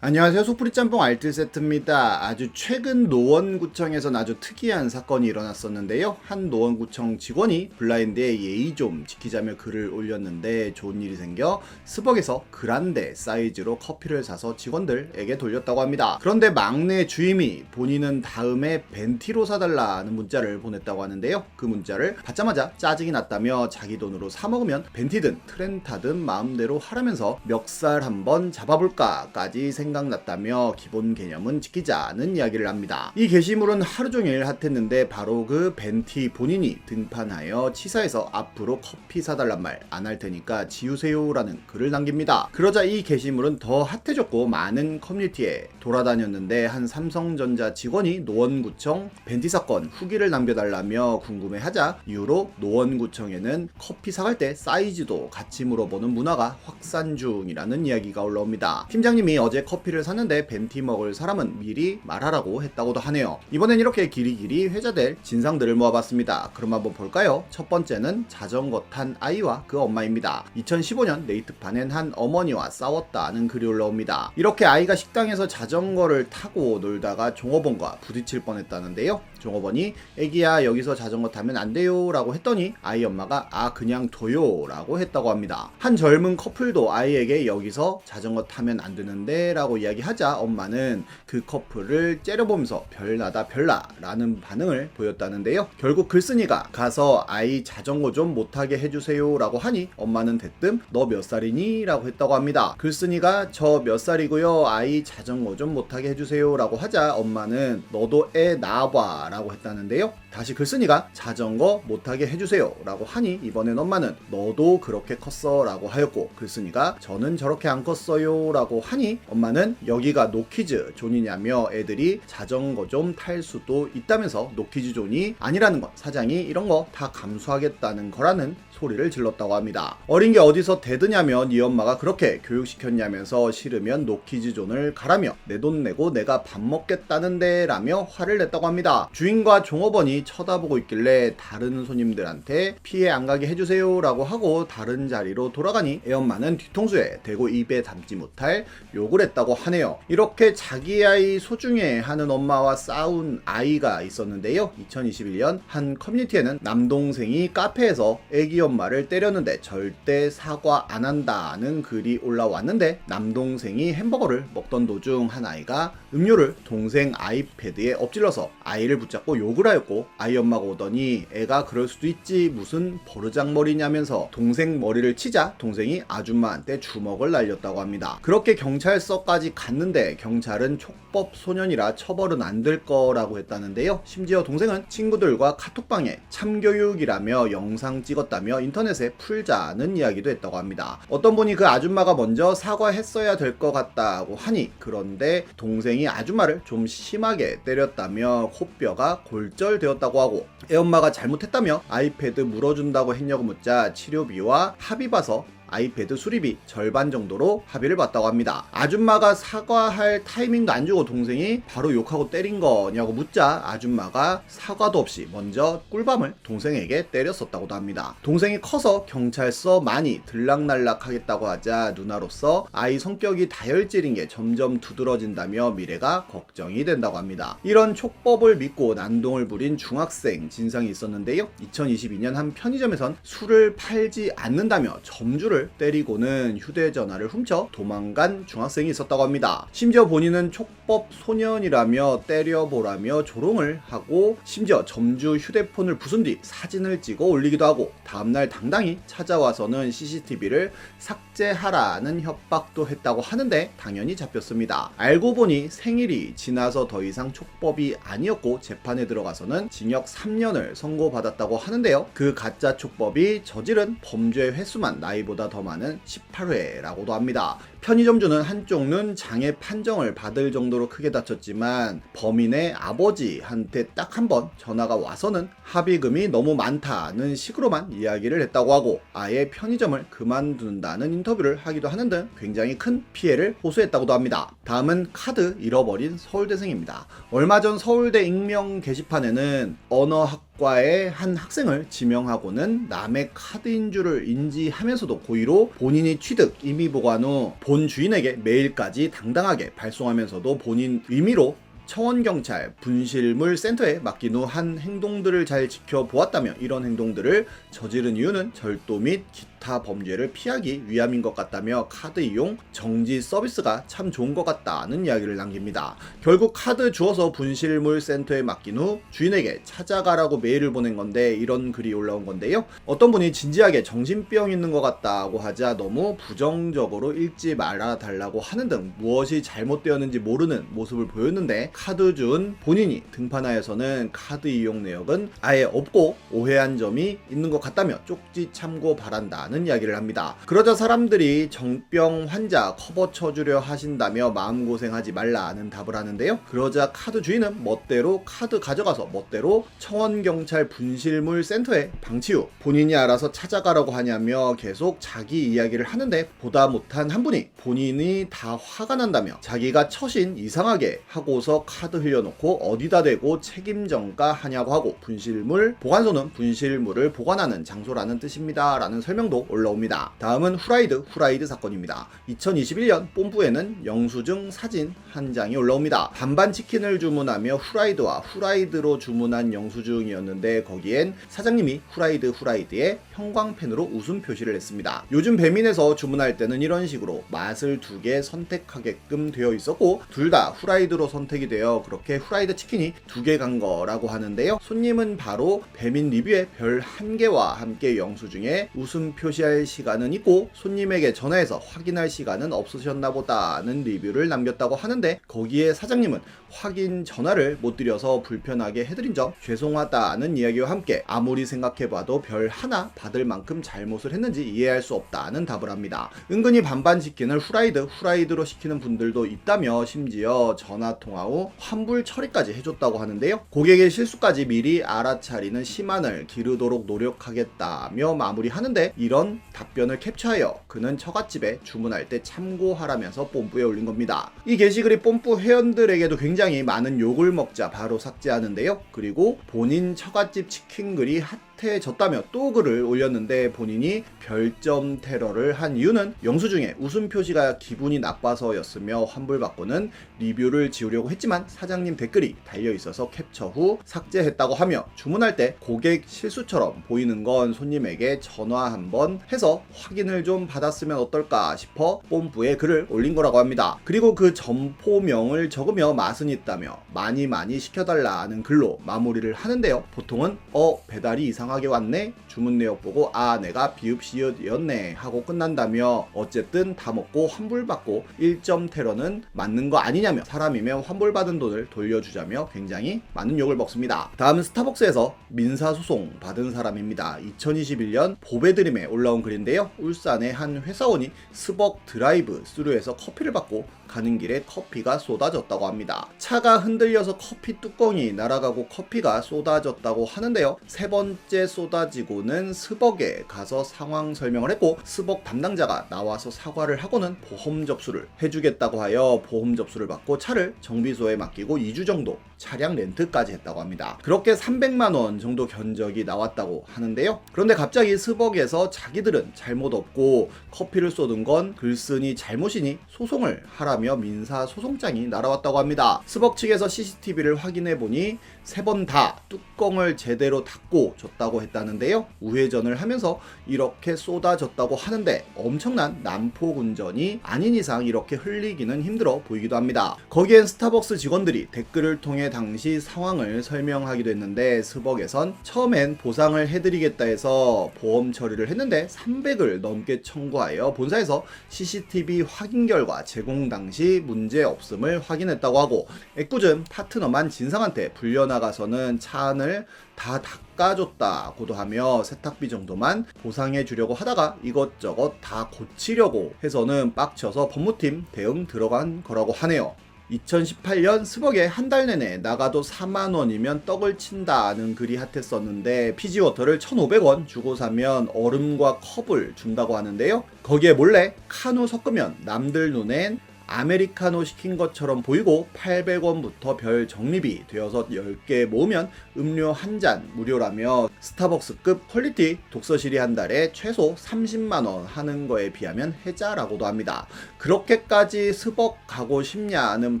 안녕하세요. 소프리 짬뽕 알뜰 세트입니다. 아주 최근 노원구청에선 아주 특이한 사건이 일어났었는데요. 한 노원구청 직원이 블라인드에 예의 좀 지키자며 글을 올렸는데 좋은 일이 생겨 스벅에서 그란데 사이즈로 커피를 사서 직원들에게 돌렸다고 합니다. 그런데 막내 주임이 본인은 다음에 벤티로 사달라는 문자를 보냈다고 하는데요. 그 문자를 받자마자 짜증이 났다며 자기 돈으로 사 먹으면 벤티든 트렌타든 마음대로 하라면서 멱살 한번 잡아볼까까지 생각났다며 기본 개념은 지키자는 이야기를 합니다. 이 게시물은 하루 종일 핫했는데 바로 그 벤티 본인이 등판하여 치사해서 앞으로 커피 사달란 말 안 할 테니까 지우세요라는 글을 남깁니다. 그러자 이 게시물은 더 핫해졌고 많은 커뮤니티에 돌아다녔는데 한 삼성전자 직원이 노원구청 벤티 사건 후기를 남겨달라며 궁금해하자 이후로 노원구청에는 커피 사갈 때 사이즈도 같이 물어보는 문화가 확산 중이라는 이야기가 올라옵니다. 팀장님이 어제 커피를 샀는데 벤티 먹을 사람은 미리 말하라고 했다고도 하네요. 이번엔 이렇게 길이길이 회자될 진상들을 모아봤습니다. 그럼 한번 볼까요? 첫 번째는 자전거 탄 아이와 그 엄마입니다. 2015년 네이트판엔 한 어머니와 싸웠다는 글이 올라옵니다. 이렇게 아이가 식당에서 자전거를 타고 놀다가 종업원과 부딪힐 뻔했다는데요. 종업원이 애기야 여기서 자전거 타면 안 돼요 라고 했더니 아이 엄마가 아 그냥 둬요 라고 했다고 합니다. 한 젊은 커플도 아이에게 여기서 자전거 타면 안 되는데 라고 이야기하자 엄마는 그 커플을 째려보면서 별나다 별나 라는 반응을 보였다는데요. 결국 글쓴이가 가서 아이 자전거 좀 못하게 해주세요 라고 하니 엄마는 대뜸 너 몇 살이니? 라고 했다고 합니다. 글쓴이가 저 몇 살이고요 아이 자전거 좀 못하게 해주세요 라고 하자 엄마는 너도 애 낳아봐 라고 했다는데요. 다시 글쓴이가 자전거 못하게 해주세요 라고 하니 이번엔 엄마는 너도 그렇게 컸어 라고 하였고 글쓴이가 저는 저렇게 안 컸어요 라고 하니 엄마는 여기가 노키즈 존이냐며 애들이 자전거 좀 탈 수도 있다면서 노키즈 존이 아니라는 것 사장이 이런 거 다 감수하겠다는 거라는 소리를 질렀다고 합니다. 어린 게 어디서 대드냐며 네 엄마가 그렇게 교육시켰냐면서 싫으면 노키즈 존을 가라며 내 돈 내고 내가 밥 먹겠다는데 라며 화를 냈다고 합니다. 주인과 종업원이 쳐다보고 있길래 다른 손님들한테 피해 안 가게 해주세요 라고 하고 다른 자리로 돌아가니 애엄마는 뒤통수에 대고 입에 담지 못할 욕을 했다고 하네요. 이렇게 자기 아이 소중해 하는 엄마와 싸운 아이가 있었는데요. 2021년 한 커뮤니티에는 남동생이 카페에서 애기 엄마를 때렸는데 절대 사과 안 한다는 글이 올라왔는데 남동생이 햄버거를 먹던 도중 한 아이가 음료를 동생 아이패드에 엎질러서 아이를 붙잡고 욕을 하였고 아이 엄마가 오더니 애가 그럴 수도 있지 무슨 버르장머리냐면서 동생 머리를 치자 동생이 아줌마한테 주먹을 날렸다고 합니다. 그렇게 경찰서까지 갔는데 경찰은 촉법 소년이라 처벌은 안 될 거라고 했다는데요. 심지어 동생은 친구들과 카톡방에 참교육이라며 영상 찍었다며 인터넷에 풀자는 이야기도 했다고 합니다. 어떤 분이 그 아줌마가 먼저 사과했어야 될 것 같다고 하니 그런데 동생이 아줌마를 좀 심하게 때렸다며 코뼈가 골절되었다고 하고 애엄마가 잘못했다며 아이패드 물어준다고 했냐고 묻자 치료비와 합의 봐서 아이패드 수리비 절반 정도로 합의를 봤다고 합니다. 아줌마가 사과할 타이밍도 안 주고 동생이 바로 욕하고 때린 거냐고 묻자 아줌마가 사과도 없이 먼저 꿀밤을 동생에게 때렸었다고도 합니다. 동생이 커서 경찰서 많이 들락날락 하겠다고 하자 누나로서 아이 성격이 다혈질인 게 점점 두드러진다며 미래가 걱정이 된다고 합니다. 이런 촉법을 믿고 난동을 부린 중학생 진상이 있었는데요. 2022년 한 편의점에선 술을 팔지 않는다며 점주를 때리고는 휴대전화를 훔쳐 도망간 중학생이 있었다고 합니다. 심지어 본인은 촉법 소년이라며 때려보라며 조롱을 하고 심지어 점주 휴대폰을 부순 뒤 사진을 찍어 올리기도 하고 다음날 당당히 찾아와서는 CCTV를 삭제하라는 협박도 했다고 하는데 당연히 잡혔습니다. 알고 보니 생일이 지나서 더 이상 촉법이 아니었고 재판에 들어가서는 징역 3년을 선고받았다고 하는데요. 그 가짜 촉법이 저지른 범죄 횟수만 나이보다 더 많은 18회라고도 합니다. 편의점주는 한쪽 눈 장애 판정을 받을 정도로 크게 다쳤지만 범인의 아버지한테 딱 한 번 전화가 와서는 합의금이 너무 많다는 식으로만 이야기를 했다고 하고 아예 편의점을 그만둔다는 인터뷰를 하기도 하는 등 굉장히 큰 피해를 호소했다고도 합니다. 다음은 카드 잃어버린 서울대생입니다. 얼마 전 서울대 익명 게시판에는 언어학 과의 한 학생을 지명하고는 남의 카드인 줄을 인지하면서도 고의로 본인이 취득, 임의 보관 후 본 주인에게 메일까지 당당하게 발송하면서도 본인 의미로 청원경찰 분실물 센터에 맡긴 후 한 행동들을 잘 지켜보았다며 이런 행동들을 저지른 이유는 절도 및 기타 범죄를 피하기 위함인 것 같다며 카드 이용 정지 서비스가 참 좋은 것 같다는 이야기를 남깁니다. 결국 카드 주어서 분실물 센터에 맡긴 후 주인에게 찾아가라고 메일을 보낸 건데 이런 글이 올라온 건데요. 어떤 분이 진지하게 정신병 있는 것 같다고 하자 너무 부정적으로 읽지 말아 달라고 하는 등 무엇이 잘못되었는지 모르는 모습을 보였는데 카드 준 본인이 등판하여서는 카드 이용 내역은 아예 없고 오해한 점이 있는 것 같다며 쪽지 참고 바란다는 이야기를 합니다. 그러자 사람들이 정병 환자 커버 쳐주려 하신다며 마음고생하지 말라는 답을 하는데요. 그러자 카드 주인은 멋대로 카드 가져가서 멋대로 청원경찰 분실물 센터에 방치 후 본인이 알아서 찾아가라고 하냐며 계속 자기 이야기를 하는데 보다 못한 한 분이 본인이 다 화가 난다며 자기가 처신 이상하게 하고서 카드 흘려놓고 어디다 대고 책임 전가하냐고 하고 분실물 보관소는 분실물을 보관하는 장소라는 뜻입니다 라는 설명도 올라옵니다. 다음은 후라이드 사건입니다. 2021년 뽐뿌에는 영수증 사진 한 장이 올라옵니다. 반반 치킨을 주문하며 후라이드와 후라이드로 주문한 영수증이었는데 거기엔 사장님이 후라이드에 형광펜으로 웃음 표시를 했습니다. 요즘 배민에서 주문할 때는 이런 식으로 맛을 두 개 선택하게끔 되어 있었고 둘 다 후라이드로 선택이 되어 그렇게 후라이드 치킨이 두 개 간 거라고 하는데요. 손님은 바로 배민 리뷰에 별 1개와 함께 영수증에 웃음 표시할 시간은 있고 손님에게 전화해서 확인할 시간은 없으셨나 보다는 리뷰를 남겼다고 하는데 거기에 사장님은 확인 전화를 못 드려서 불편하게 해드린 점 죄송하다는 이야기와 함께 아무리 생각해봐도 별 하나 받을 만큼 잘못을 했는지 이해할 수 없다는 답을 합니다. 은근히 반반 치킨을 후라이드로 시키는 분들도 있다며 심지어 전화통화 후 환불 처리까지 해줬다고 하는데요. 고객의 실수까지 미리 알아차리는 시만을 기르도록 노력하겠다며 마무리하는데 이런 답변을 캡처하여 그는 처갓집에 주문할 때 참고하라면서 뽐뿌에 올린 겁니다. 이 게시글이 뽐뿌 회원들에게도 굉장히 많은 욕을 먹자 바로 삭제하는데요. 그리고 본인 처갓집 치킨 글이 핫해졌다며 또 글을 올렸는데 본인이 별점 테러를 한 이유는 영수증에 웃음 표시가 기분이 나빠서였으며 환불받고는 리뷰를 지우려고 했지만 사장님 댓글이 달려있어서 캡처 후 삭제했다고 하며 주문할 때 고객 실수처럼 보이는 건 손님에게 전화 한번 해서 확인을 좀 받았으면 어떨까 싶어 뽐뿌에 글을 올린 거라고 합니다. 그리고 그 점포명을 적으며 맛은 있다며 많이 시켜달라는 글로 마무리를 하는데요. 보통은 배달이 이상하게 왔네? 주문 내역 보고 내가 비읍시읒이었네 하고 끝난다며 어쨌든 다 먹고 환불받고 1점 테러는 맞는 거 아니냐며 사람이면 환불받은 돈을 돌려주자며 굉장히 많은 욕을 먹습니다. 다음은 스타벅스에서 민사소송 받은 사람입니다. 2021년 보배드림에 올라온 글인데요. 울산의 한 회사원이 스벅 드라이브 스루에서 커피를 받고 가는 길에 커피가 쏟아졌다고 합니다. 차가 흔들려서 커피 뚜껑이 날아가고 커피가 쏟아졌다고 하는데요. 세 번째 쏟아지고는 스벅에 가서 상황 설명을 했고 스벅 담당자가 나와서 사과를 하고는 보험 접수를 해주겠다고 하여 보험 접수를 받고 차를 정비소에 맡기고 2주 정도 차량 렌트까지 했다고 합니다. 그렇게 300만 원 정도 견적이 나왔다고 하는데요. 그런데 갑자기 스벅에서 자기들은 잘못 없고 커피를 쏟은 건 글쓴이 잘못이니 소송을 하라며 민사소송장이 날아왔다고 합니다. 스벅 측에서 CCTV를 확인해 보니 세 번 다 뚜껑을 제대로 닫고 줬다고 했다는데요. 우회전을 하면서 이렇게 쏟아졌다고 하는데 엄청난 난폭운전이 아닌 이상 이렇게 흘리기는 힘들어 보이기도 합니다. 거기엔 스타벅스 직원들이 댓글을 통해 당시 상황을 설명하기도 했는데 스벅에선 처음엔 보상을 해드리겠다 해서 보험 처리를 했는데 300을 넘게 청구하여 본사에서 CCTV 확인 결과 제공 당시 문제 없음을 확인했다고 하고 애꿎은 파트너만 진상한테 불려나가서는 차 안을 다 닦아줬다고도 하며 세탁비 정도만 보상해 주려고 하다가 이것저것 다 고치려고 해서는 빡쳐서 법무팀 대응 들어간 거라고 하네요. 2018년 스벅에 한 달 내내 나가도 4만 원이면 떡을 친다는 글이 핫했었는데 피지워터를 1,500원 주고 사면 얼음과 컵을 준다고 하는데요. 거기에 몰래 카누 섞으면 남들 눈엔 아메리카노 시킨 것처럼 보이고 800원부터 별 적립이 되어서 10개 모으면 음료 한 잔 무료라며 스타벅스급 퀄리티 독서실이 한 달에 최소 30만원 하는 거에 비하면 해자라고도 합니다. 그렇게까지 스벅 가고 싶냐는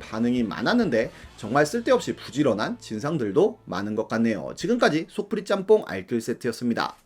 반응이 많았는데 정말 쓸데없이 부지런한 진상들도 많은 것 같네요. 지금까지 속풀이 짬뽕 알뜰 세트였습니다.